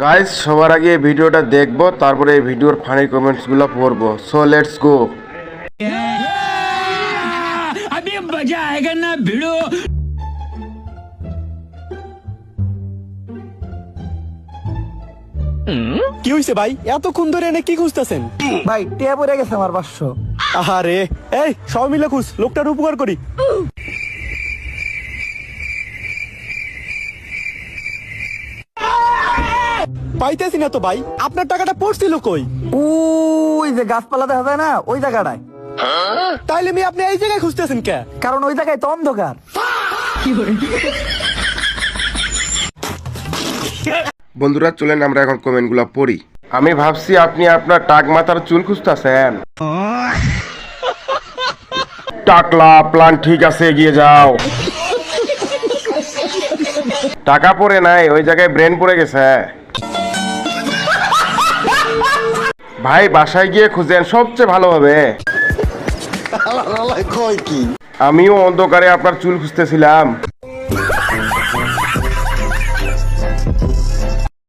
Guys, সবার আগে এই ভিডিওটা দেখবো, তারপরে এই ভিডিওর ফানি কমেন্টস গুলো পড়বো। So let's go. अभी मजा आएगा ना भिड़ो। কি হইছে ভাই, এতক্ষণ ধরে এনে কি খুঁজতেছেন? ভাই টিয়া পড়ে গেছে আমার 500। আহারে, এই সবাই মিলে খুঁজ, লোকটার উপকার করি। পাইতেছি না তো ভাই, আপনার টাকাটা পড়ছিল কই? ওই যে গাছপালা দেখা যায় না, ওই জায়গাটায়। তাইলে আপনি এই জায়গায় খুঁজতেছেন কে? কারণ ওই জায়গায় তো অন্ধকার। বন্ধুরা চলেন আমরা এখন কমেন্ট গুলা পড়ি। আমি ভাবছি আপনি আপনার টাক মাথার চুল খুঁজতেছেন। টাকলা প্ল্যান ঠিক আছে, এগিয়ে যাও। টাকা পড়ে নাই, ওই জায়গায় ব্রেন পড়ে গেছে। ভাই বাসায় গিয়ে খুঁজেন, সবচেয়ে ভালো হবে। আমিও অন্ধকারে আপনার চুল খুঁজতেছিলাম।